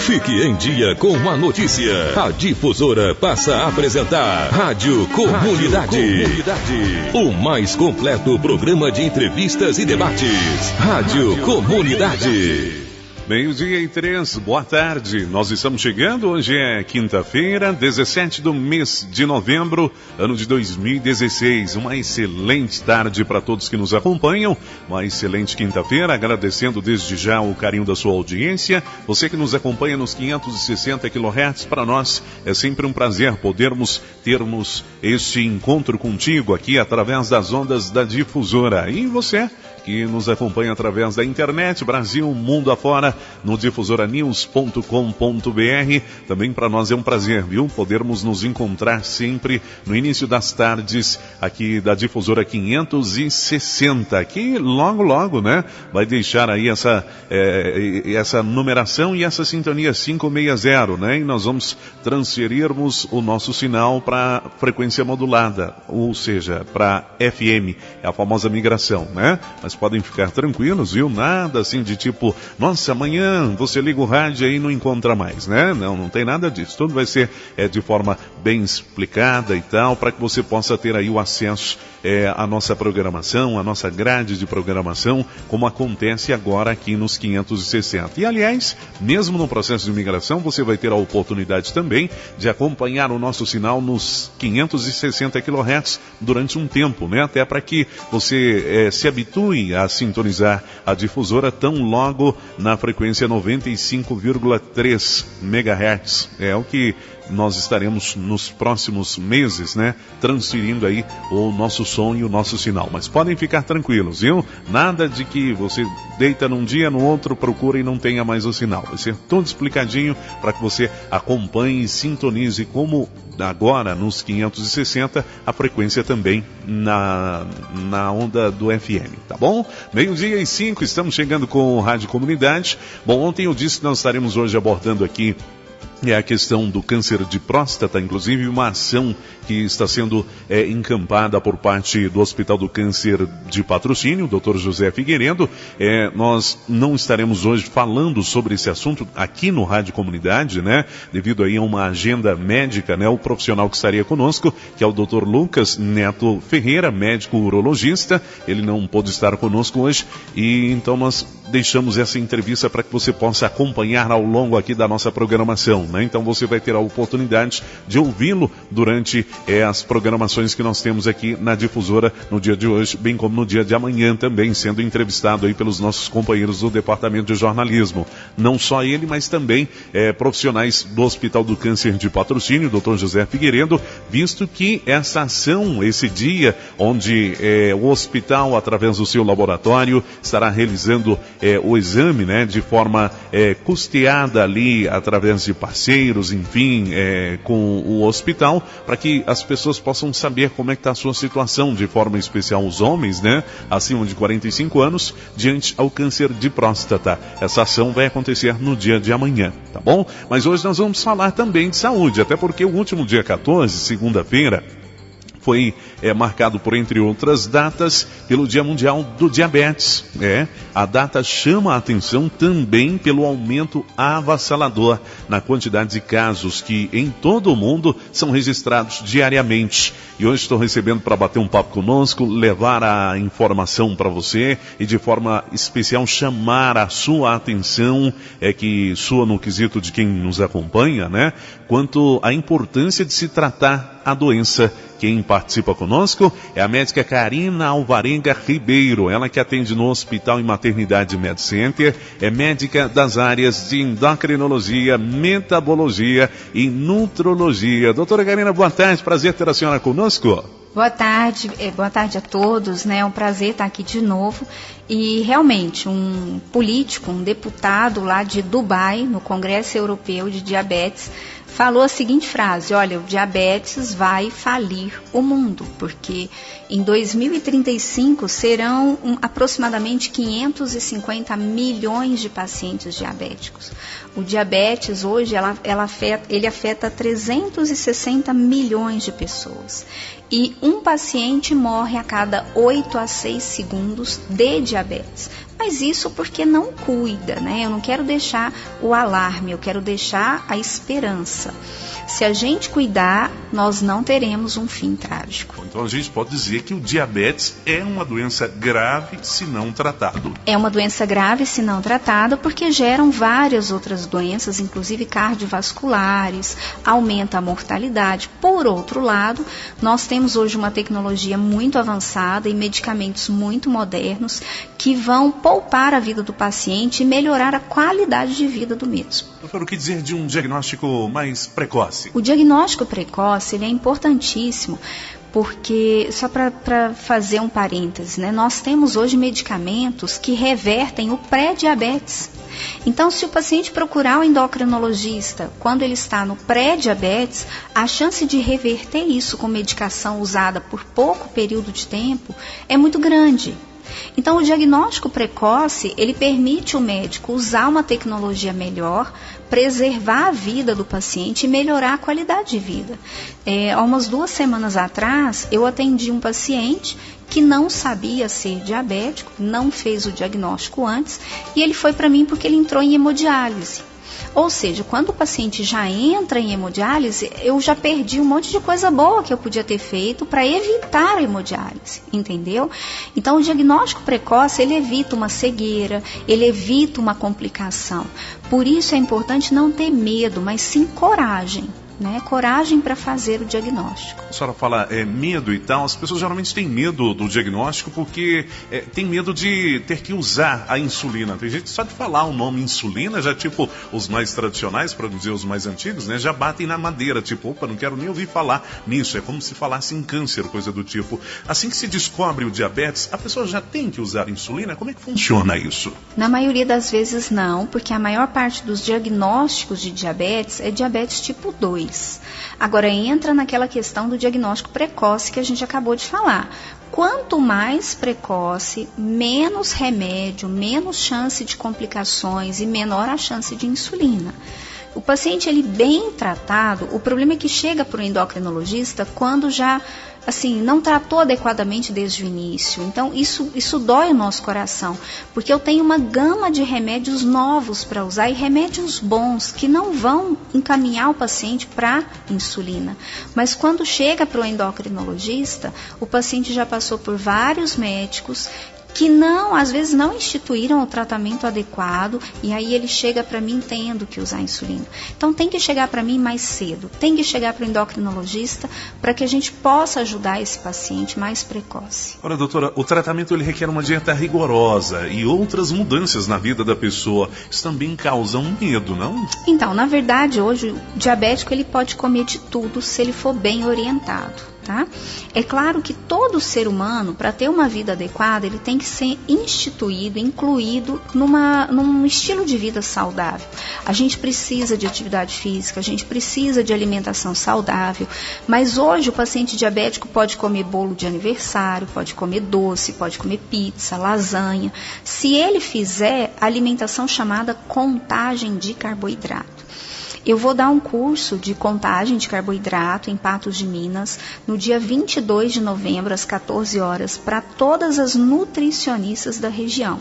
Fique em dia com a notícia. A Difusora passa a apresentar Rádio Comunidade. O mais completo programa de entrevistas e debates. Rádio Comunidade. 12:03, boa tarde. Nós estamos chegando, hoje é quinta-feira, 17 do mês de novembro, ano de 2016. Uma excelente tarde para todos que nos acompanham, uma excelente quinta-feira, agradecendo desde já o carinho da sua audiência. Você que nos acompanha nos 560 kHz, para nós é sempre um prazer termos este encontro contigo aqui através das ondas da Difusora. E você que nos acompanha através da internet, Brasil, mundo afora, no difusoranews.com.br. Também para nós é um prazer, viu? Podermos nos encontrar sempre no início das tardes aqui da Difusora 560, que logo, né, vai deixar aí essa numeração e essa sintonia 560, né? E nós vamos transferirmos o nosso sinal para frequência modulada, ou seja, para FM, é a famosa migração, né? Mas podem ficar tranquilos, viu? Nada assim de tipo, nossa, amanhã você liga o rádio aí e não encontra mais, né? Não tem nada disso. Tudo vai ser de forma bem explicada e tal, para que você possa ter aí o acesso à nossa programação, à nossa grade de programação, como acontece agora aqui nos 560. E aliás, mesmo no processo de migração, você vai ter a oportunidade também de acompanhar o nosso sinal nos 560 kHz durante um tempo, né? Até para que você se habitue a sintonizar a Difusora tão logo na frequência 95,3 MHz. É o que nós estaremos nos próximos meses, né, transferindo aí o nosso som e o nosso sinal. Mas podem ficar tranquilos, viu? Nada de que você deita num dia, no outro procura e não tenha mais o sinal. Vai ser tudo explicadinho para que você acompanhe e sintonize como agora nos 560, a frequência também na onda do FM, tá bom? 12:05, estamos chegando com Rádio Comunidade. Bom, ontem eu disse que nós estaremos hoje abordando aqui a questão do câncer de próstata, inclusive uma ação que está sendo encampada por parte do Hospital do Câncer de Patrocínio, Dr. José Figueiredo. Nós não estaremos hoje falando sobre esse assunto aqui no Rádio Comunidade, né? Devido aí a uma agenda médica, né? O profissional que estaria conosco, que é o Dr. Lucas Neto Ferreira, médico urologista, ele não pôde estar conosco hoje, e então nós deixamos essa entrevista para que você possa acompanhar ao longo aqui da nossa programação, né? Então você vai ter a oportunidade de ouvi-lo durante as programações que nós temos aqui na Difusora no dia de hoje, bem como no dia de amanhã também, sendo entrevistado aí pelos nossos companheiros do Departamento de Jornalismo. Não só ele, mas também profissionais do Hospital do Câncer de Patrocínio, Dr. José Figueiredo, visto que essa ação, esse dia onde o hospital, através do seu laboratório, estará realizando o exame, né, de forma custeada ali, através de parceiros, enfim, com o hospital, para que as pessoas possam saber como é que está a sua situação, de forma especial os homens, né, acima de 45 anos, diante ao câncer de próstata. Essa ação vai acontecer no dia de amanhã, tá bom? Mas hoje nós vamos falar também de saúde, até porque o último dia 14, segunda-feira, foi marcado por, entre outras datas, pelo Dia Mundial do Diabetes. A data chama a atenção também pelo aumento avassalador na quantidade de casos que em todo o mundo são registrados diariamente. E hoje estou recebendo para bater um papo conosco, levar a informação para você e de forma especial chamar a sua atenção, que soa no quesito de quem nos acompanha, né? Quanto à importância de se tratar a doença. Quem participa conosco é a médica Karina Alvarenga Ribeiro, ela que atende no Hospital e Maternidade Med Center, é médica das áreas de endocrinologia, metabologia e nutrologia. Doutora Karina, boa tarde, prazer ter a senhora conosco. Boa tarde a todos, né? É um prazer estar aqui de novo. E realmente, um político, um deputado lá de Dubai, no Congresso Europeu de Diabetes, falou a seguinte frase: olha, o diabetes vai falir o mundo, porque em 2035 serão aproximadamente 550 milhões de pacientes diabéticos. O diabetes hoje ele afeta 360 milhões de pessoas. e um paciente morre a cada 8 a 6 segundos de diabetes. Mas isso porque não cuida, né? Eu não quero deixar o alarme, eu quero deixar a esperança. Se a gente cuidar, nós não teremos um fim trágico. Então a gente pode dizer que o diabetes é uma doença grave se não tratado. É uma doença grave se não tratada porque geram várias outras doenças, inclusive cardiovasculares, aumenta a mortalidade. Por outro lado, nós temos hoje uma tecnologia muito avançada e medicamentos muito modernos que vão poupar a vida do paciente e melhorar a qualidade de vida do mesmo. Doutor, o que dizer de um diagnóstico mais precoce? O diagnóstico precoce ele é importantíssimo, porque, só para fazer um parêntese, né, nós temos hoje medicamentos que revertem o pré-diabetes. Então, se o paciente procurar o endocrinologista quando ele está no pré-diabetes, a chance de reverter isso com medicação usada por pouco período de tempo é muito grande. Então, o diagnóstico precoce, ele permite o médico usar uma tecnologia melhor, preservar a vida do paciente e melhorar a qualidade de vida. Há umas 2 semanas atrás, eu atendi um paciente que não sabia ser diabético, não fez o diagnóstico antes, e ele foi para mim porque ele entrou em hemodiálise. Ou seja, quando o paciente já entra em hemodiálise, eu já perdi um monte de coisa boa que eu podia ter feito para evitar a hemodiálise, entendeu? Então, o diagnóstico precoce, ele evita uma cegueira, ele evita uma complicação. Por isso é importante não ter medo, mas sim coragem. Né? Coragem para fazer o diagnóstico. A senhora fala medo e tal, as pessoas geralmente têm medo do diagnóstico porque tem medo de ter que usar a insulina. Tem gente só de falar o nome insulina, já tipo os mais tradicionais, para dizer os mais antigos, né, já batem na madeira, tipo, opa, não quero nem ouvir falar nisso, é como se falasse em câncer, coisa do tipo. Assim que se descobre o diabetes, a pessoa já tem que usar insulina? Como é que funciona isso? Na maioria das vezes não, porque a maior parte dos diagnósticos de diabetes é diabetes tipo 2. Agora entra naquela questão do diagnóstico precoce que a gente acabou de falar. Quanto mais precoce, menos remédio, menos chance de complicações e menor a chance de insulina. O paciente, ele bem tratado, o problema é que chega para o endocrinologista quando já não tratou adequadamente desde o início. Então, isso dói o nosso coração, porque eu tenho uma gama de remédios novos para usar e remédios bons que não vão encaminhar o paciente para insulina. Mas quando chega para o endocrinologista, o paciente já passou por vários médicos que às vezes não instituíram o tratamento adequado, e aí ele chega para mim tendo que usar insulina. Então tem que chegar para mim mais cedo, tem que chegar para o endocrinologista para que a gente possa ajudar esse paciente mais precoce. Ora, doutora, o tratamento ele requer uma dieta rigorosa e outras mudanças na vida da pessoa. Isso também causa um medo, não? Então, na verdade, hoje o diabético ele pode comer de tudo se ele for bem orientado. Tá? É claro que todo ser humano, para ter uma vida adequada, ele tem que ser instituído, incluído num estilo de vida saudável. A gente precisa de atividade física, a gente precisa de alimentação saudável, mas hoje o paciente diabético pode comer bolo de aniversário, pode comer doce, pode comer pizza, lasanha, se ele fizer a alimentação chamada contagem de carboidrato. Eu vou dar um curso de contagem de carboidrato em Patos de Minas no dia 22 de novembro, às 14 horas, para todas as nutricionistas da região.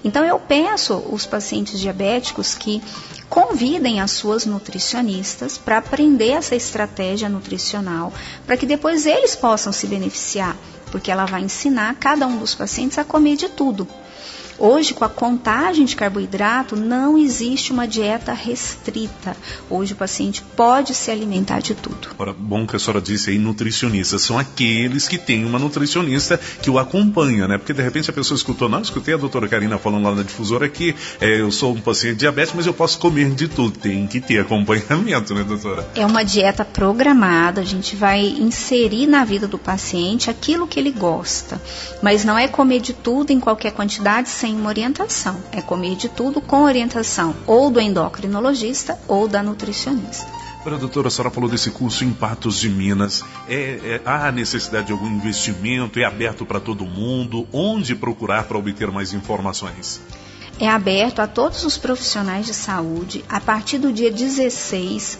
Então, eu peço os pacientes diabéticos que convidem as suas nutricionistas para aprender essa estratégia nutricional, para que depois eles possam se beneficiar, porque ela vai ensinar cada um dos pacientes a comer de tudo. Hoje, com a contagem de carboidrato, não existe uma dieta restrita. Hoje o paciente pode se alimentar de tudo. Ora, bom que a senhora disse aí, nutricionistas. São aqueles que têm uma nutricionista que o acompanha, né? Porque de repente a pessoa escutou, não, escutei a doutora Karina falando lá na difusora que eu sou um paciente diabético, mas eu posso comer de tudo. Tem que ter acompanhamento, né, doutora? É uma dieta programada, a gente vai inserir na vida do paciente aquilo que ele gosta. Mas não é comer de tudo em qualquer quantidade, sem uma orientação. É comer de tudo com orientação ou do endocrinologista ou da nutricionista. Agora, doutora, a senhora falou desse curso em Patos de Minas. Há necessidade de algum investimento? É aberto para todo mundo? Onde procurar para obter mais informações? é aberto a todos os profissionais de saúde. A partir do dia 16,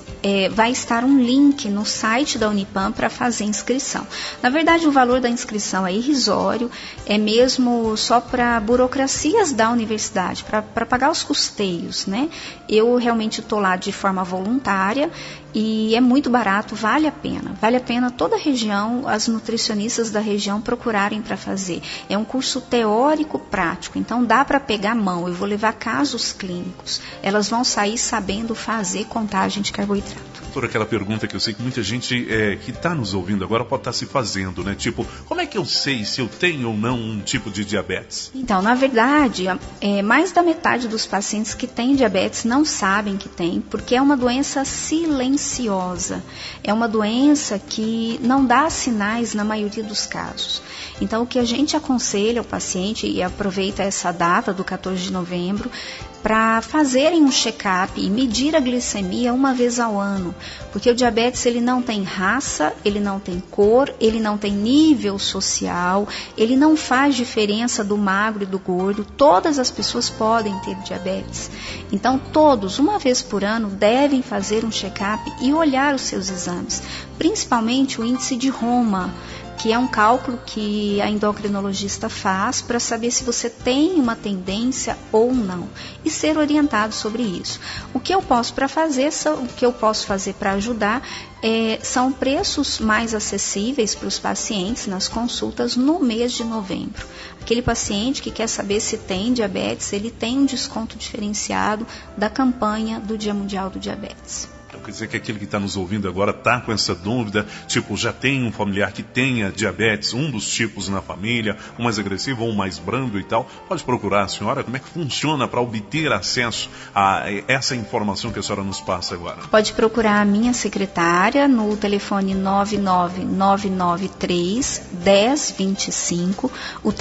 vai estar um link no site da Unipam para fazer inscrição. Na verdade, o valor da inscrição é irrisório, é mesmo só para burocracias da universidade, para pagar os custeios, né? Eu realmente estou lá de forma voluntária e é muito barato, vale a pena. Vale a pena toda a região, as nutricionistas da região procurarem para fazer. É um curso teórico prático, então dá para pegar a mão. Eu vou levar casos clínicos. Elas vão sair sabendo fazer contagem de carboidrato. Por aquela pergunta que eu sei que muita gente que está nos ouvindo agora pode estar se fazendo, né? Tipo, como é que eu sei se eu tenho ou não um tipo de diabetes? Então, na verdade, mais da metade dos pacientes que têm diabetes não sabem que tem, porque é uma doença silenciosa. É uma doença que não dá sinais na maioria dos casos. Então, o que a gente aconselha ao paciente, e aproveita essa data do 14 de novembro, para fazerem um check-up e medir a glicemia uma vez ao ano, porque o diabetes ele não tem raça, ele não tem cor, ele não tem nível social, ele não faz diferença do magro e do gordo, todas as pessoas podem ter diabetes. Então todos, uma vez por ano, devem fazer um check-up e olhar os seus exames, principalmente o índice de Roma, que é um cálculo que a endocrinologista faz para saber se você tem uma tendência ou não e ser orientado sobre isso. O que eu posso fazer para ajudar são preços mais acessíveis para os pacientes nas consultas no mês de novembro. Aquele paciente que quer saber se tem diabetes, ele tem um desconto diferenciado da campanha do Dia Mundial do Diabetes. Quer dizer que aquele que está nos ouvindo agora está com essa dúvida, tipo, já tem um familiar que tenha diabetes, um dos tipos na família, um mais agressivo ou um mais brando e tal, pode procurar a senhora, como é que funciona para obter acesso a essa informação que a senhora nos passa agora? Pode procurar a minha secretária no telefone 99993-1025. O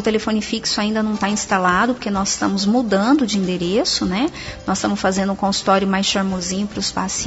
telefone fixo ainda não está instalado, porque nós estamos mudando de endereço, né? Nós estamos fazendo um consultório mais charmosinho para os pacientes,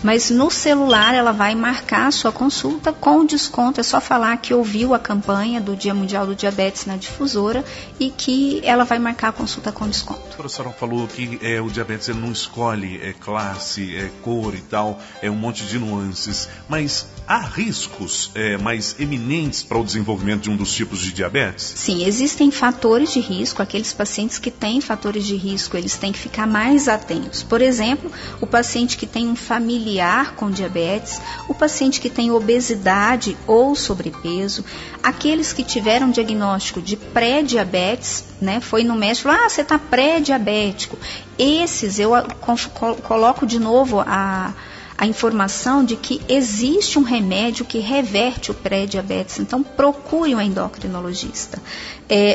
mas no celular ela vai marcar a sua consulta com desconto. É só falar que ouviu a campanha do Dia Mundial do Diabetes na difusora e que ela vai marcar a consulta com desconto. A senhora falou que o diabetes ele não escolhe classe, cor e tal, um monte de nuances, mas há riscos mais eminentes para o desenvolvimento de um dos tipos de diabetes? Sim, existem fatores de risco. Aqueles pacientes que têm fatores de risco, eles têm que ficar mais atentos. Por exemplo, o paciente que tem um familiar com diabetes, o paciente que tem obesidade ou sobrepeso, aqueles que tiveram diagnóstico de pré-diabetes, né, foi no médico e falou, você está pré-diabético. Esses eu coloco de novo a informação de que existe um remédio que reverte o pré-diabetes, então procure um endocrinologista.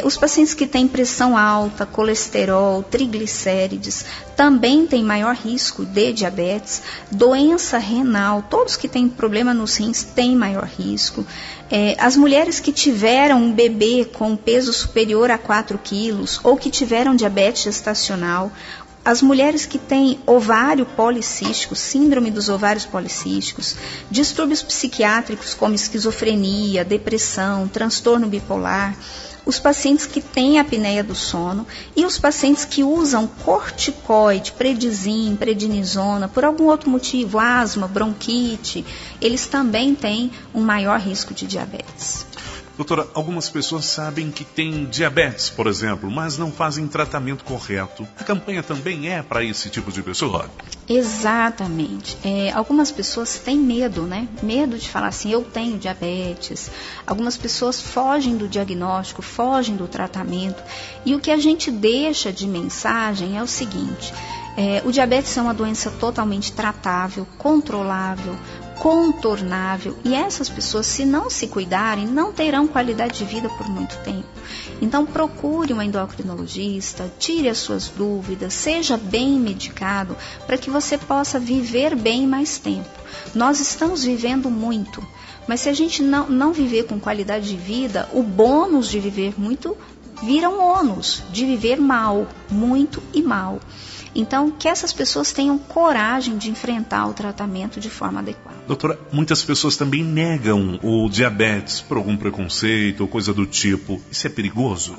Os pacientes que têm pressão alta, colesterol, triglicérides, também têm maior risco de diabetes, doença renal, todos que têm problema nos rins têm maior risco. As mulheres que tiveram um bebê com peso superior a 4 quilos ou que tiveram diabetes gestacional, as mulheres que têm ovário policístico, síndrome dos ovários policísticos, distúrbios psiquiátricos como esquizofrenia, depressão, transtorno bipolar, os pacientes que têm apneia do sono e os pacientes que usam corticoide, prednisona, prednisona, por algum outro motivo, asma, bronquite, eles também têm um maior risco de diabetes. Doutora, algumas pessoas sabem que têm diabetes, por exemplo, mas não fazem tratamento correto. A campanha também é para esse tipo de pessoa? Exatamente. Algumas pessoas têm medo, né? Medo de falar assim, eu tenho diabetes. Algumas pessoas fogem do diagnóstico, fogem do tratamento. E o que a gente deixa de mensagem é o seguinte, o diabetes é uma doença totalmente tratável, controlável, contornável, e essas pessoas, se não se cuidarem, não terão qualidade de vida por muito tempo. Então procure um endocrinologista, tire as suas dúvidas, seja bem medicado para que você possa viver bem mais tempo. Nós estamos vivendo muito, mas se a gente não viver com qualidade de vida, o bônus de viver muito vira um ônus de viver mal, muito e mal. Então, que essas pessoas tenham coragem de enfrentar o tratamento de forma adequada. Doutora, muitas pessoas também negam o diabetes por algum preconceito ou coisa do tipo. Isso é perigoso?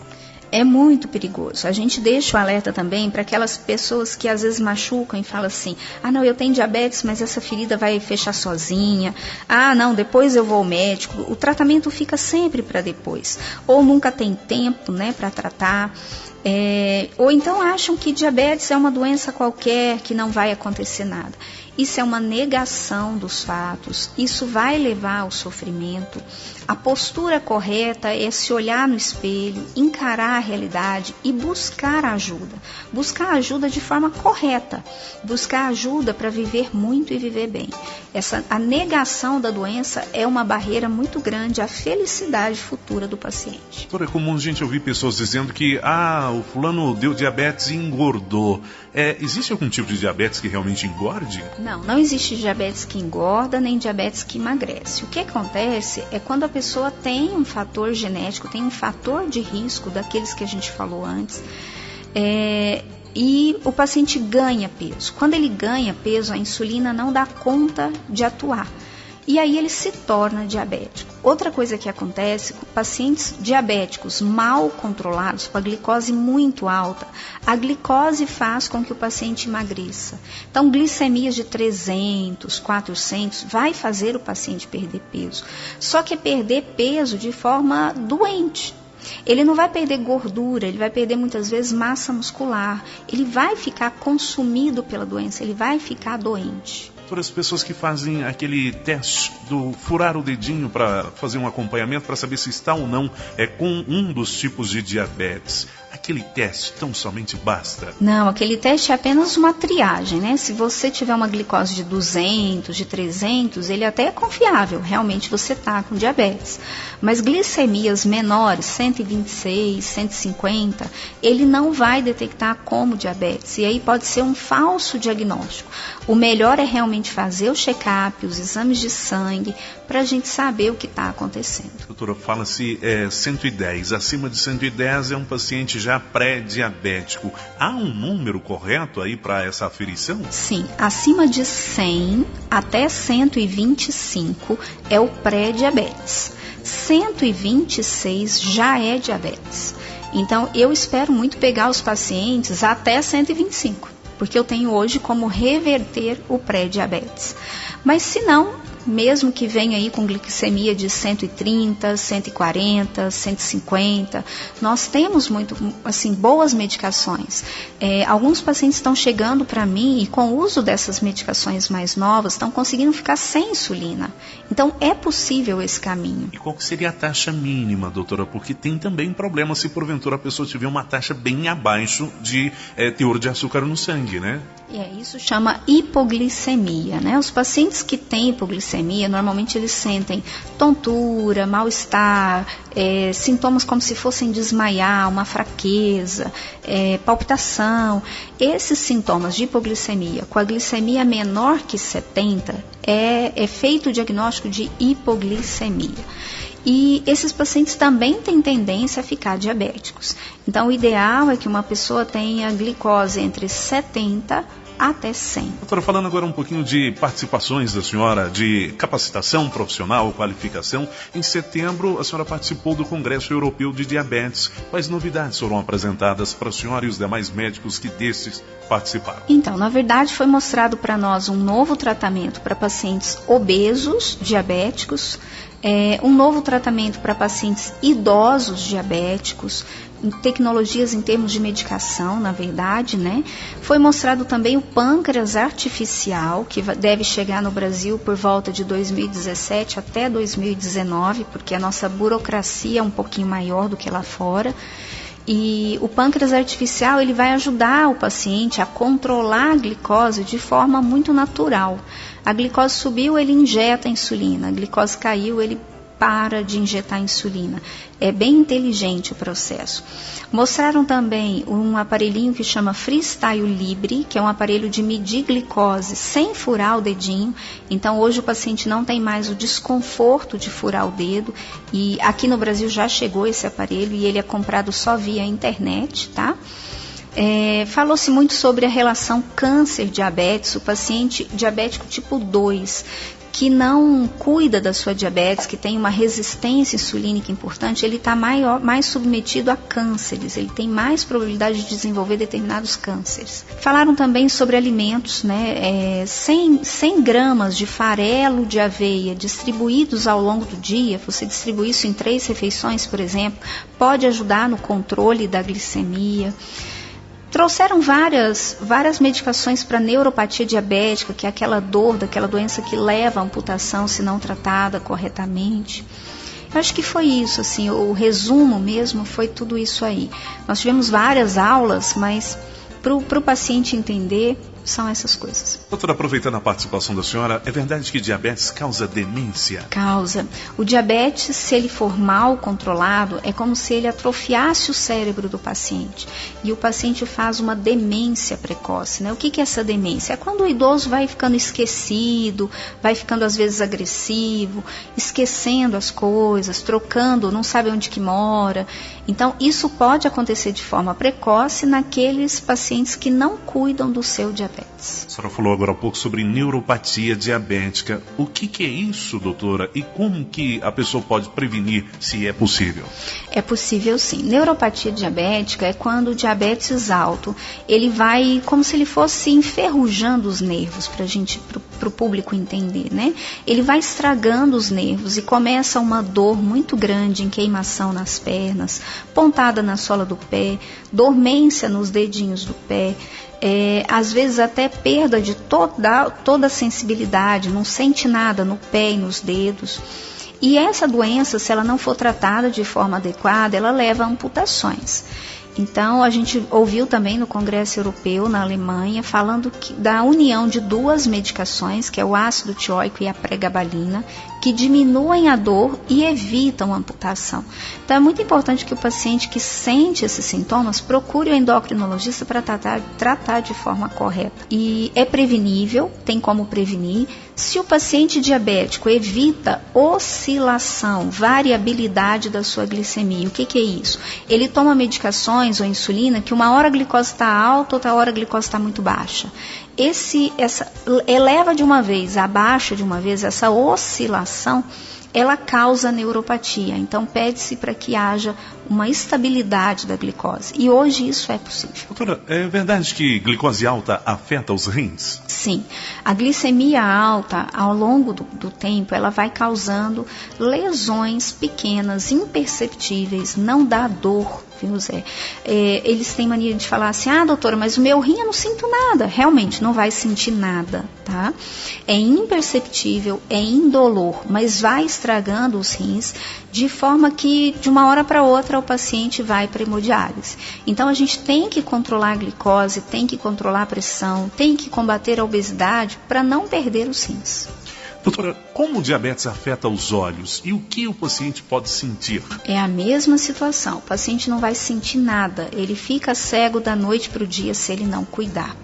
É muito perigoso. A gente deixa o alerta também para aquelas pessoas que às vezes machucam e falam assim, não, eu tenho diabetes, mas essa ferida vai fechar sozinha. Não, depois eu vou ao médico. O tratamento fica sempre para depois. Ou nunca tem tempo, né, para tratar. Ou então acham que diabetes é uma doença qualquer, que não vai acontecer nada. Isso é uma negação dos fatos, isso vai levar ao sofrimento. A postura correta é se olhar no espelho, encarar a realidade e buscar ajuda. Buscar ajuda de forma correta, buscar ajuda para viver muito e viver bem. A negação da doença é uma barreira muito grande à felicidade futura do paciente. É comum a gente ouvir pessoas dizendo que o fulano deu diabetes e engordou. Existe algum tipo de diabetes que realmente engorde? Não existe diabetes que engorda, nem diabetes que emagrece. O que acontece é quando a pessoa tem um fator genético, tem um fator de risco daqueles que a gente falou antes, e o paciente ganha peso. Quando ele ganha peso, a insulina não dá conta de atuar. E aí ele se torna diabético. Outra coisa que acontece, com pacientes diabéticos mal controlados, com a glicose muito alta, a glicose faz com que o paciente emagreça. Então, glicemias de 300, 400, vai fazer o paciente perder peso. Só que é perder peso de forma doente. Ele não vai perder gordura, ele vai perder muitas vezes massa muscular. Ele vai ficar consumido pela doença, ele vai ficar doente. Por as pessoas que fazem aquele teste do furar o dedinho para fazer um acompanhamento para saber se está ou não com um dos tipos de diabetes. Aquele teste tão somente basta? Não, aquele teste é apenas uma triagem, né? Se você tiver uma glicose de 200, de 300, ele até é confiável, realmente você está com diabetes. Mas glicemias menores, 126, 150, ele não vai detectar como diabetes. E aí pode ser um falso diagnóstico. O melhor é realmente fazer o check-up, os exames de sangue, para a gente saber o que está acontecendo. Doutora, fala-se 110. Acima de 110 é um paciente já pré-diabético. Há um número correto aí para essa aferição? Sim, acima de 100 até 125 é o pré-diabetes. 126 já é diabetes. Então, eu espero muito pegar os pacientes até 125, porque eu tenho hoje como reverter o pré-diabetes. Mas se não, mesmo que venha aí com glicemia de 130, 140, 150, nós temos boas medicações. Alguns pacientes estão chegando para mim e com o uso dessas medicações mais novas estão conseguindo ficar sem insulina. Então é possível esse caminho. E qual que seria a taxa mínima, doutora? Porque tem também problema se porventura a pessoa tiver uma taxa bem abaixo de teor de açúcar no sangue, né? Isso chama hipoglicemia, né? Os pacientes que têm hipoglicemia, normalmente eles sentem tontura, mal-estar, sintomas como se fossem desmaiar, uma fraqueza, palpitação. Esses sintomas de hipoglicemia, com a glicemia menor que 70, é feito o diagnóstico de hipoglicemia. E esses pacientes também têm tendência a ficar diabéticos. Então, o ideal é que uma pessoa tenha glicose entre 70 até 100. Doutora, falando agora um pouquinho de participações da senhora, de capacitação profissional, qualificação. Em setembro, a senhora participou do Congresso Europeu de Diabetes. Quais novidades foram apresentadas para a senhora e os demais médicos que desses participaram? Então, na verdade, foi mostrado para nós um novo tratamento para pacientes obesos, diabéticos, um novo tratamento para pacientes idosos diabéticos, tecnologias em termos de medicação, na verdade, né? Foi mostrado também o pâncreas artificial, que deve chegar no Brasil por volta de 2017 até 2019, porque a nossa burocracia é um pouquinho maior do que lá fora. E o pâncreas artificial, ele vai ajudar o paciente a controlar a glicose de forma muito natural. A glicose subiu, ele injeta a insulina. A glicose caiu, ele para de injetar insulina. É bem inteligente o processo. Mostraram também um aparelhinho que chama Freestyle Libre, que é um aparelho de medir glicose sem furar o dedinho. Então, hoje o paciente não tem mais o desconforto de furar o dedo. E aqui no Brasil já chegou esse aparelho e ele é comprado só via internet, tá? Falou-se muito sobre a relação câncer-diabetes, o paciente diabético tipo 2, que não cuida da sua diabetes, que tem uma resistência insulínica importante, ele está mais submetido a cânceres, ele tem mais probabilidade de desenvolver determinados cânceres. Falaram também sobre alimentos, né? 100 gramas de farelo de aveia distribuídos ao longo do dia, você distribuir isso em 3 refeições, por exemplo, pode ajudar no controle da glicemia. Trouxeram várias medicações para neuropatia diabética, que é aquela dor, daquela doença que leva à amputação se não tratada corretamente. Eu acho que foi isso, assim, o resumo mesmo foi tudo isso aí. Nós tivemos várias aulas, mas para o paciente entender, são essas coisas. Doutora, aproveitando a participação da senhora, é verdade que diabetes causa demência? Causa. O diabetes, se ele for mal controlado, é como se ele atrofiasse o cérebro do paciente. E o paciente faz uma demência precoce, né? O que é essa demência? É quando o idoso vai ficando esquecido, vai ficando às vezes agressivo, esquecendo as coisas, trocando, não sabe onde que mora. Então, isso pode acontecer de forma precoce naqueles pacientes que não cuidam do seu diabetes. A senhora falou agora há pouco sobre neuropatia diabética. O que é isso, doutora? E como que a pessoa pode prevenir, se é possível? É possível sim. Neuropatia diabética é quando o diabetes alto, ele vai como se ele fosse enferrujando os nervos, para o público entender, né? Ele vai estragando os nervos e começa uma dor muito grande em queimação nas pernas, pontada na sola do pé, dormência nos dedinhos do pé, às vezes até perda de toda a sensibilidade, não sente nada no pé e nos dedos. E essa doença, se ela não for tratada de forma adequada, ela leva a amputações. Então, a gente ouviu também no Congresso Europeu, na Alemanha, falando da união de 2 medicações, que é o ácido tióico e a pregabalina, que diminuem a dor e evitam a amputação. Então, é muito importante que o paciente que sente esses sintomas procure o endocrinologista para tratar de forma correta. E é prevenível, tem como prevenir. Se o paciente diabético evita oscilação, variabilidade da sua glicemia, o que é isso? Ele toma medicações ou insulina que uma hora a glicose está alta, outra hora a glicose está muito baixa. Eleva de uma vez, abaixa de uma vez, essa oscilação, ela causa neuropatia. Então, pede-se para que haja uma estabilidade da glicose. E hoje isso é possível. Doutora, é verdade que glicose alta afeta os rins? Sim. A glicemia alta, ao longo do tempo, ela vai causando lesões pequenas, imperceptíveis, não dá dor, viu, Zé? Eles têm mania de falar assim, doutora, mas o meu rim eu não sinto nada. Realmente, não vai sentir nada, tá? É imperceptível, é indolor, mas vai estragando os rins de forma que, de uma hora para outra, o paciente vai para hemodiálise. Então, a gente tem que controlar a glicose, tem que controlar a pressão, tem que combater a obesidade para não perder os rins. Doutora, como o diabetes afeta os olhos e o que o paciente pode sentir? É a mesma situação. O paciente não vai sentir nada. Ele fica cego da noite para o dia se ele não cuidar.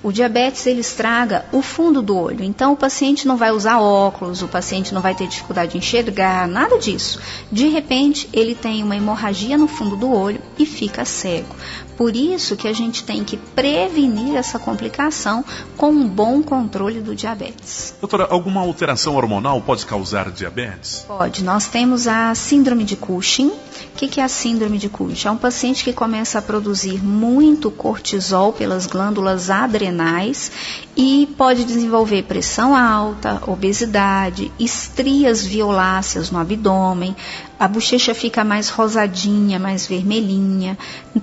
O diabetes, ele estraga o fundo do olho. Então, o paciente não vai usar óculos, o paciente não vai ter dificuldade de enxergar, nada disso. De repente, ele tem uma hemorragia no fundo do olho e fica cego. Por isso que a gente tem que prevenir essa complicação com um bom controle do diabetes. Doutora, alguma alteração hormonal pode causar diabetes? Pode. Nós temos a síndrome de Cushing. O que é a síndrome de Cushing? É um paciente que começa a produzir muito cortisol pelas glândulas adrenais e pode desenvolver pressão alta, obesidade, estrias violáceas no abdômen, a bochecha fica mais rosadinha, mais vermelhinha,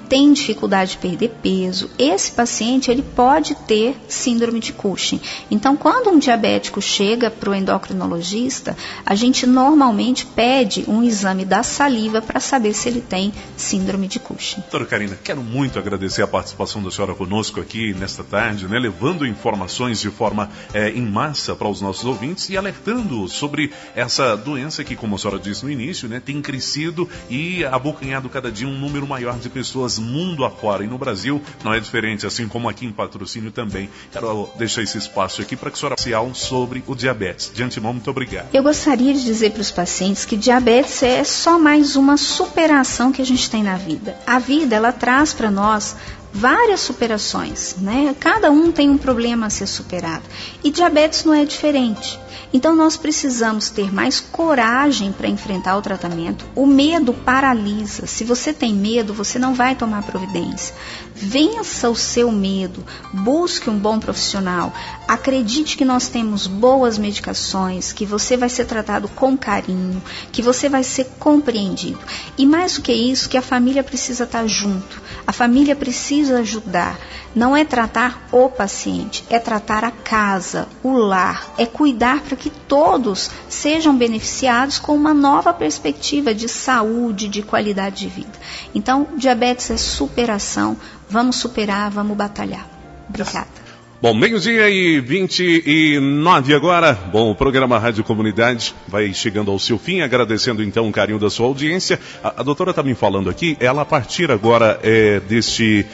tem dificuldade de perder peso. Esse paciente, ele pode ter síndrome de Cushing. Então, quando um diabético chega para o endocrinologista, a gente normalmente pede um exame da saliva para saber se ele tem síndrome de Cushing. Doutora Karina, quero muito agradecer a participação da senhora conosco aqui nesta tarde, né, levando informações de forma em massa para os nossos ouvintes e alertando sobre essa doença que, como a senhora disse no início, né, tem crescido e abocanhado cada dia um número maior de pessoas mundo afora. E no Brasil não é diferente, assim como aqui em Patrocínio também. Quero deixar esse espaço aqui para que a senhora fale sobre o diabetes. De antemão, muito obrigado. Eu gostaria de dizer para os pacientes que diabetes é só mais uma superação que a gente tem na vida. A vida, ela traz para nós várias superações, né? Cada um tem um problema a ser superado. E diabetes não é diferente. Então nós precisamos ter mais coragem para enfrentar o tratamento. O medo paralisa. Se você tem medo, você não vai tomar providência. Vença o seu medo, busque um bom profissional, acredite que nós temos boas medicações, que você vai ser tratado com carinho, que você vai ser compreendido. E mais do que isso, que a família precisa estar junto, a família precisa ajudar. Não é tratar o paciente, é tratar a casa, o lar, é cuidar para que todos sejam beneficiados com uma nova perspectiva de saúde, de qualidade de vida. Então, diabetes é superação, vamos superar, vamos batalhar. Obrigada. Bom, 12:29 agora. Bom, o programa Rádio Comunidade vai chegando ao seu fim, agradecendo então o carinho da sua audiência. A doutora está me falando aqui, ela a partir agora deste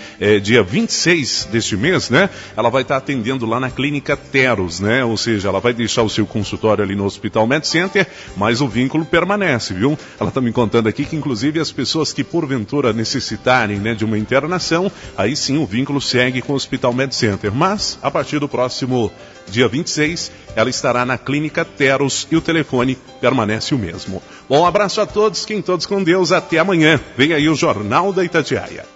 dia 26 deste mês, né? Ela vai estar atendendo lá na Clínica Teros, né? Ou seja, ela vai deixar o seu consultório ali no Hospital Med Center, mas o vínculo permanece, viu? Ela está me contando aqui que inclusive as pessoas que porventura necessitarem, né, de uma internação, aí sim o vínculo segue com o Hospital Med Center, mas a partir do próximo dia 26, ela estará na Clínica Teros e o telefone permanece o mesmo. Bom, um abraço a todos, fiquem todos com Deus, até amanhã. Vem aí o Jornal da Itatiaia.